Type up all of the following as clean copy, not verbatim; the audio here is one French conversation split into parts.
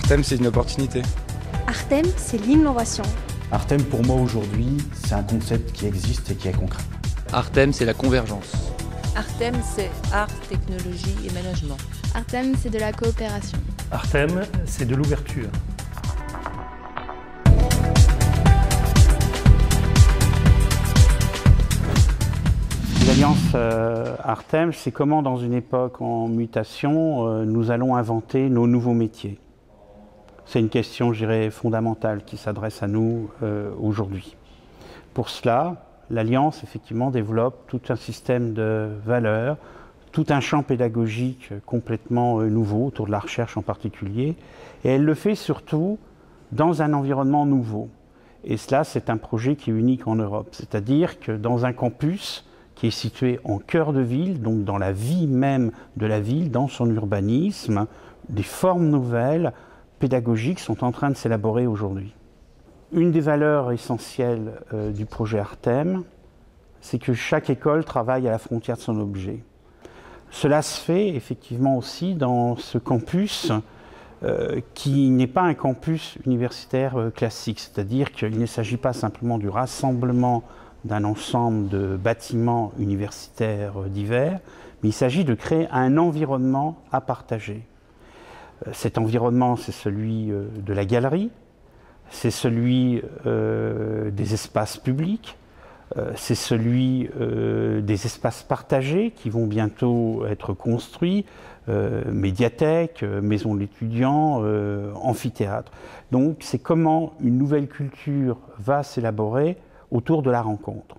Artem, c'est une opportunité. Artem, c'est l'innovation. Artem, pour moi aujourd'hui, c'est un concept qui existe et qui est concret. Artem, c'est la convergence. Artem, c'est art, technologie et management. Artem, c'est de la coopération. Artem, c'est de l'ouverture. L'Alliance Artem, c'est comment dans une époque en mutation, nous allons inventer nos nouveaux métiers. C'est une question, je dirais, fondamentale qui s'adresse à nous aujourd'hui. Pour cela, l'Alliance, effectivement, développe tout un système de valeurs, tout un champ pédagogique complètement nouveau, autour de la recherche en particulier, et elle le fait surtout dans un environnement nouveau. Et cela, c'est un projet qui est unique en Europe, c'est-à-dire que dans un campus qui est situé en cœur de ville, donc dans la vie même de la ville, dans son urbanisme, des formes nouvelles, pédagogiques sont en train de s'élaborer aujourd'hui. Une des valeurs essentielles du projet Artem, c'est que chaque école travaille à la frontière de son objet. Cela se fait effectivement aussi dans ce campus qui n'est pas un campus universitaire classique, c'est-à-dire qu'il ne s'agit pas simplement du rassemblement d'un ensemble de bâtiments universitaires divers, mais il s'agit de créer un environnement à partager. Cet environnement, c'est celui de la galerie, c'est celui des espaces publics, c'est celui des espaces partagés qui vont bientôt être construits, médiathèques, maisons de l'étudiant, amphithéâtres. Donc c'est comment une nouvelle culture va s'élaborer autour de la rencontre.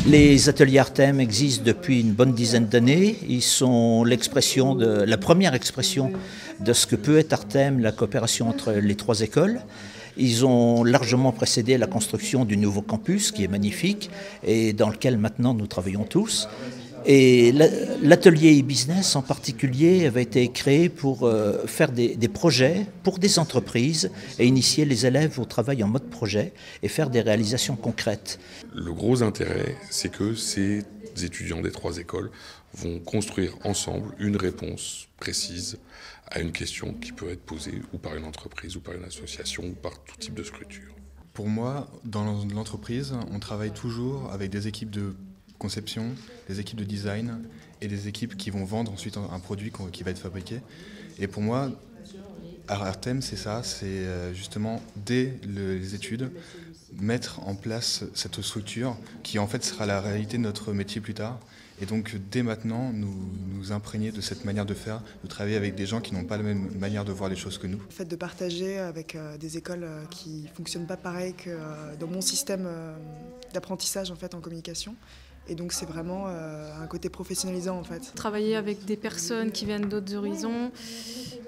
Les ateliers Artem existent depuis une bonne dizaine d'années. Ils sont la première expression de ce que peut être Artem, la coopération entre les trois écoles. Ils ont largement précédé la construction du nouveau campus, qui est magnifique, et dans lequel maintenant nous travaillons tous. Et l'atelier e-business en particulier avait été créé pour faire des projets pour des entreprises et initier les élèves au travail en mode projet et faire des réalisations concrètes. Le gros intérêt, c'est que ces étudiants des trois écoles vont construire ensemble une réponse précise à une question qui peut être posée ou par une entreprise ou par une association ou par tout type de structure. Pour moi, dans l'entreprise, on travaille toujours avec des équipes de conception, des équipes de design et des équipes qui vont vendre ensuite un produit qui va être fabriqué. Et pour moi, Artem, c'est ça, c'est justement dès les études, mettre en place cette structure qui en fait sera la réalité de notre métier plus tard. Et donc dès maintenant, nous imprégner de cette manière de faire, de travailler avec des gens qui n'ont pas la même manière de voir les choses que nous. Le fait de partager avec des écoles qui ne fonctionnent pas pareil que dans mon système d'apprentissage en fait, en communication. Et donc c'est vraiment un côté professionnalisant en fait. Travailler avec des personnes qui viennent d'autres horizons,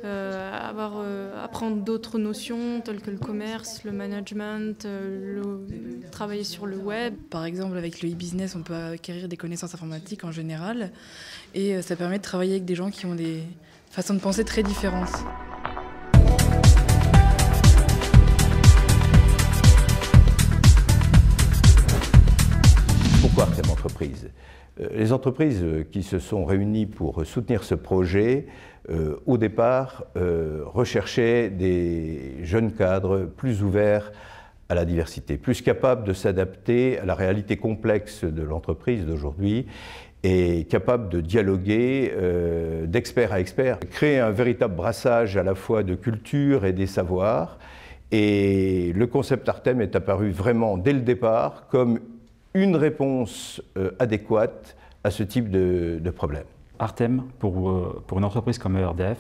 apprendre d'autres notions telles que le commerce, le management, travailler sur le web. Par exemple avec le e-business on peut acquérir des connaissances informatiques en général et ça permet de travailler avec des gens qui ont des façons de penser très différentes. Pourquoi Artem Entreprises ? Les entreprises qui se sont réunies pour soutenir ce projet, au départ, recherchaient des jeunes cadres plus ouverts à la diversité, plus capables de s'adapter à la réalité complexe de l'entreprise d'aujourd'hui et capables de dialoguer d'expert à expert, créer un véritable brassage à la fois de culture et des savoirs. Et le concept Artem est apparu vraiment dès le départ comme une réponse adéquate à ce type de problème. Artem, pour une entreprise comme ERDF,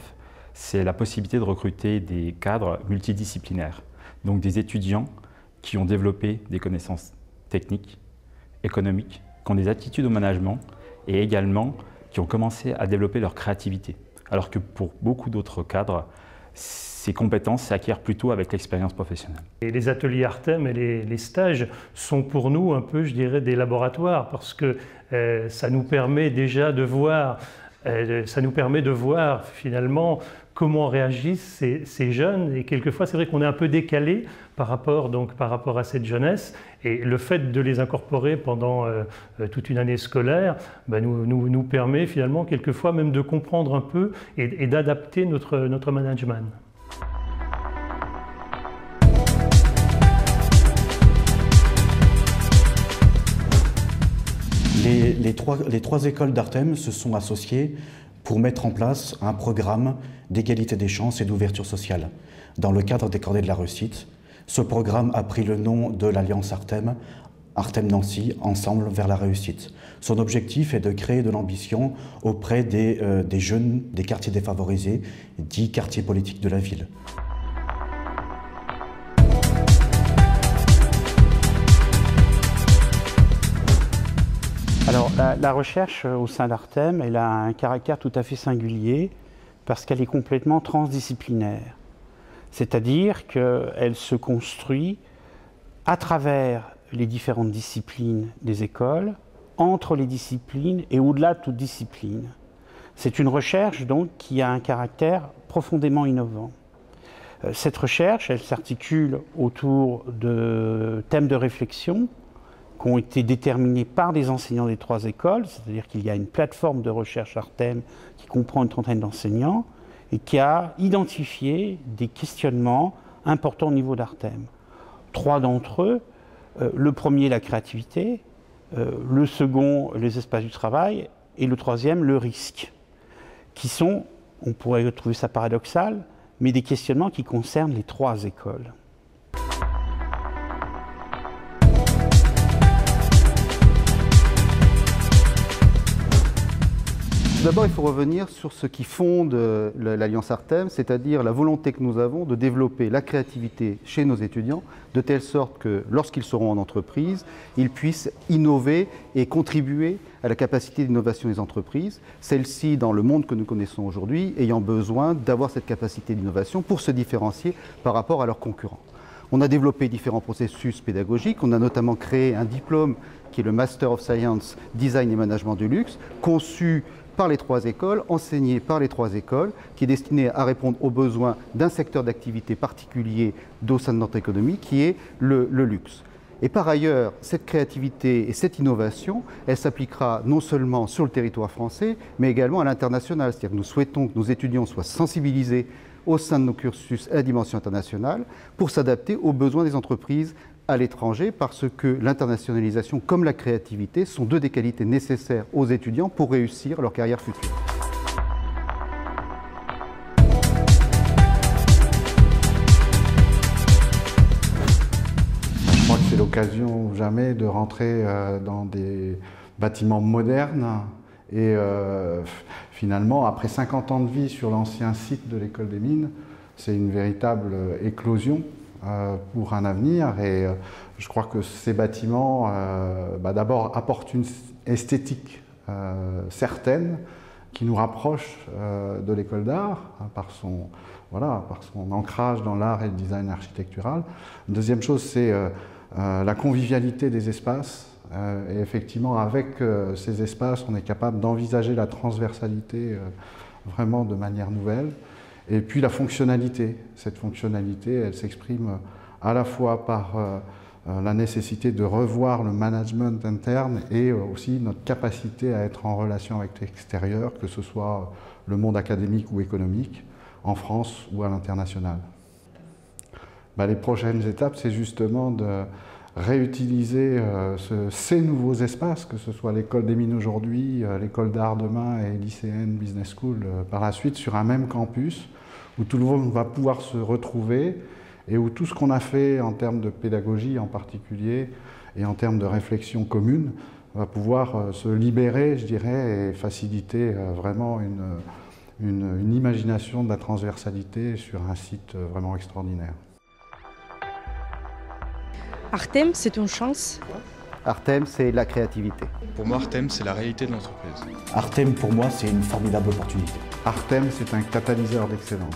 c'est la possibilité de recruter des cadres multidisciplinaires, donc des étudiants qui ont développé des connaissances techniques, économiques, qui ont des attitudes au management et également qui ont commencé à développer leur créativité. Alors que pour beaucoup d'autres cadres, ces compétences s'acquièrent plutôt avec l'expérience professionnelle. Et les ateliers Artem et les stages sont pour nous un peu, je dirais, des laboratoires parce que ça nous permet déjà de voir Ça nous permet de voir finalement comment réagissent ces jeunes, et quelquefois c'est vrai qu'on est un peu décalé par rapport à cette jeunesse, et le fait de les incorporer pendant toute une année scolaire nous permet finalement quelquefois même de comprendre un peu et d'adapter notre management. Les trois écoles d'Artem se sont associées pour mettre en place un programme d'égalité des chances et d'ouverture sociale dans le cadre des Cordées de la Réussite. Ce programme a pris le nom de l'Alliance Artem, Artem Nancy, Ensemble vers la réussite. Son objectif est de créer de l'ambition auprès des jeunes des quartiers défavorisés, dits quartiers politiques de la ville. Alors, la recherche au sein d'Artem, elle a un caractère tout à fait singulier parce qu'elle est complètement transdisciplinaire. C'est-à-dire qu'elle se construit à travers les différentes disciplines des écoles, entre les disciplines et au-delà de toute discipline. C'est une recherche donc qui a un caractère profondément innovant. Cette recherche, elle s'articule autour de thèmes de réflexion qui ont été déterminés par des enseignants des trois écoles, c'est-à-dire qu'il y a une plateforme de recherche Artem qui comprend une trentaine d'enseignants et qui a identifié des questionnements importants au niveau d'Artem. Trois d'entre eux, le premier, la créativité, le second, les espaces du travail, et le troisième, le risque, qui sont, on pourrait trouver ça paradoxal, mais des questionnements qui concernent les trois écoles. D'abord, il faut revenir sur ce qui fonde l'Alliance Artem, c'est-à-dire la volonté que nous avons de développer la créativité chez nos étudiants, de telle sorte que lorsqu'ils seront en entreprise, ils puissent innover et contribuer à la capacité d'innovation des entreprises, celles-ci, dans le monde que nous connaissons aujourd'hui, ayant besoin d'avoir cette capacité d'innovation pour se différencier par rapport à leurs concurrents. On a développé différents processus pédagogiques, on a notamment créé un diplôme qui est le Master of Science Design et Management du Luxe, conçu par les trois écoles, enseigné par les trois écoles, qui est destiné à répondre aux besoins d'un secteur d'activité particulier au sein de notre économie, qui est le luxe. Et par ailleurs, cette créativité et cette innovation, elle s'appliquera non seulement sur le territoire français, mais également à l'international. C'est-à-dire que nous souhaitons que nos étudiants soient sensibilisés au sein de nos cursus à la dimension internationale pour s'adapter aux besoins des entreprises à l'étranger, parce que l'internationalisation comme la créativité sont deux des qualités nécessaires aux étudiants pour réussir leur carrière future. Je crois que c'est l'occasion ou jamais de rentrer dans des bâtiments modernes et finalement, après 50 ans de vie sur l'ancien site de l'école des mines, c'est une véritable éclosion pour un avenir, et je crois que ces bâtiments d'abord apportent une esthétique certaine qui nous rapproche de l'école d'art par son ancrage dans l'art et le design architectural. Deuxième chose, c'est la convivialité des espaces, et effectivement avec ces espaces on est capable d'envisager la transversalité vraiment de manière nouvelle. Et puis la fonctionnalité. Cette fonctionnalité, elle s'exprime à la fois par la nécessité de revoir le management interne et aussi notre capacité à être en relation avec l'extérieur, que ce soit le monde académique ou économique, en France ou à l'international. Les prochaines étapes, c'est justement de réutiliser ces nouveaux espaces, que ce soit l'école des mines aujourd'hui, l'école d'art demain et l'ICN Business School par la suite, sur un même campus, où tout le monde va pouvoir se retrouver et où tout ce qu'on a fait en termes de pédagogie en particulier et en termes de réflexion commune va pouvoir se libérer, je dirais, et faciliter vraiment une imagination de la transversalité sur un site vraiment extraordinaire. Artem, c'est une chance. Artem, c'est la créativité. Pour moi, Artem, c'est la réalité de l'entreprise. Artem, pour moi, c'est une formidable opportunité. Artem, c'est un catalyseur d'excellence.